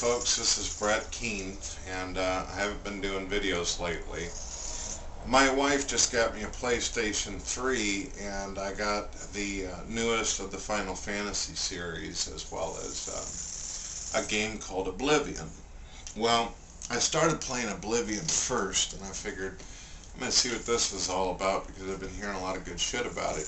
folks, this is Brett Keene, and I haven't been doing videos lately. My wife just got me a PlayStation 3, and I got the newest of the Final Fantasy series, as well as a game called Oblivion. Well, I started playing Oblivion first, and I figured I'm going to see what this is all about, because I've been hearing a lot of good shit about it.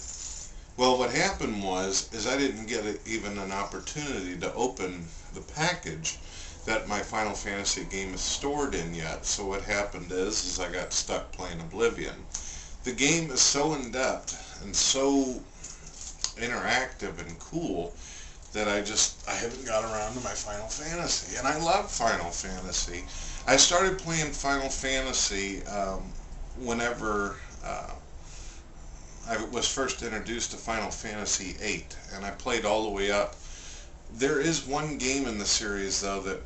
Well, what happened is I didn't get even an opportunity to open the package that my Final Fantasy game is stored in yet. So what happened is I got stuck playing Oblivion. The game is so in-depth and so interactive and cool that I haven't got around to my Final Fantasy. And I love Final Fantasy. I started playing Final Fantasy whenever I was first introduced to Final Fantasy VIII, and I played all the way up. There is one game in the series, though, that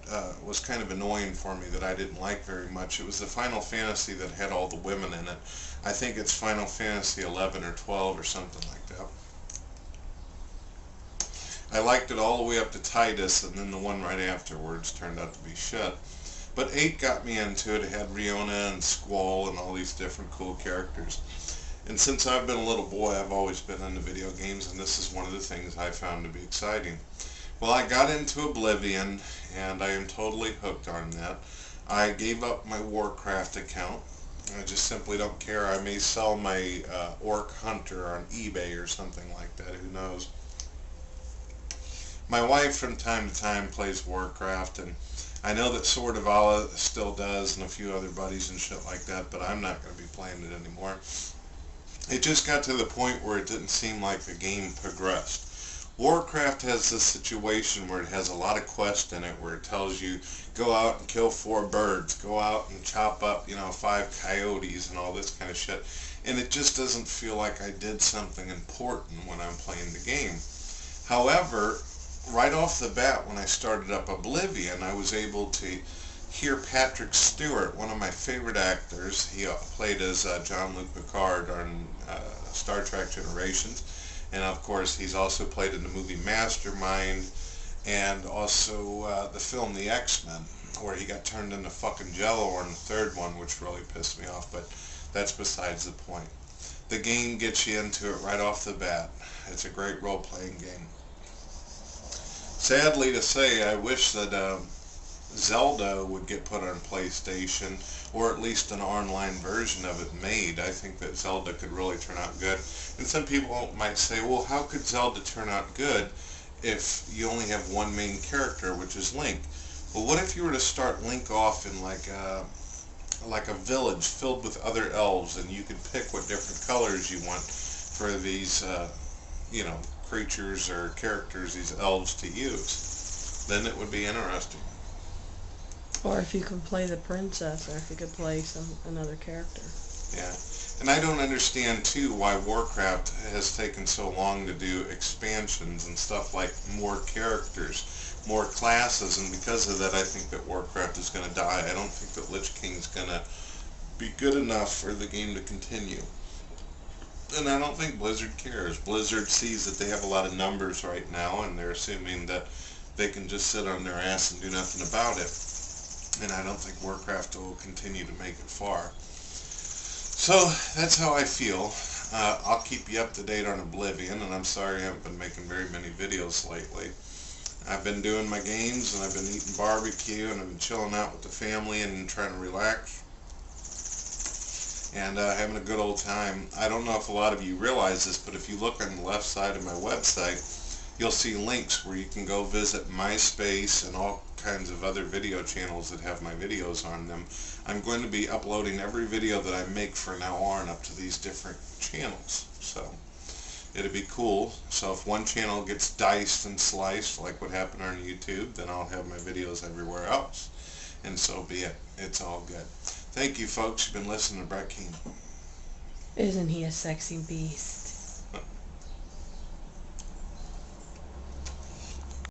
was kind of annoying for me that I didn't like very much. It was the Final Fantasy that had all the women in it. I think it's Final Fantasy 11 or 12 or something like that. I liked it all the way up to Titus, and then the one right afterwards turned out to be shit. But 8 got me into it. It had Riona and Squall and all these different cool characters. And since I've been a little boy, I've always been into video games, and this is one of the things I found to be exciting. Well, I got into Oblivion, and I am totally hooked on that. I gave up my Warcraft account. I just simply don't care. I may sell my Orc Hunter on eBay or something like that. Who knows? My wife from time to time plays Warcraft, and I know that Sword of Allah still does, and a few other buddies and shit like that, but I'm not going to be playing it anymore. It just got to the point where it didn't seem like the game progressed. Warcraft has this situation where it has a lot of quests in it, where it tells you, go out and kill 4 birds, go out and chop up, 5 coyotes and all this kind of shit. And it just doesn't feel like I did something important when I'm playing the game. However, right off the bat, when I started up Oblivion, I was able to hear Patrick Stewart, one of my favorite actors. He played as Jean-Luc Picard on Star Trek Generations. And of course, he's also played in the movie Mastermind, and also the film The X-Men, where he got turned into fucking Jello in the third one, which really pissed me off, but that's besides the point. The game gets you into it right off the bat. It's a great role-playing game. Sadly to say, I wish that Zelda would get put on PlayStation, or at least an online version of it made. I think that Zelda could really turn out good. And some people might say, well, how could Zelda turn out good if you only have one main character, which is Link? Well, what if you were to start Link off in like a village filled with other elves, and you could pick what different colors you want for these creatures or characters, these elves, to use? Then it would be interesting. Or if you could play the princess, or if you could play another character. Yeah. And I don't understand, too, why Warcraft has taken so long to do expansions and stuff, like more characters, more classes, and because of that, I think that Warcraft is going to die. I don't think that Lich King's going to be good enough for the game to continue. And I don't think Blizzard cares. Blizzard sees that they have a lot of numbers right now, and they're assuming that they can just sit on their ass and do nothing about it. And I don't think Warcraft will continue to make it far. So that's how I feel. I'll keep you up to date on Oblivion, and I'm sorry I haven't been making very many videos lately. I've been doing my games, and I've been eating barbecue, and I've been chilling out with the family and trying to relax, and having a good old time. I don't know if a lot of you realize this, but if you look on the left side of my website, you'll see links where you can go visit MySpace and all kinds of other video channels that have my videos on them. I'm going to be uploading every video that I make from now on up to these different channels. So it'll be cool. So if one channel gets diced and sliced like what happened on YouTube, then I'll have my videos everywhere else. And so be it. It's all good. Thank you, folks. You've been listening to Brett Keene. Isn't he a sexy beast?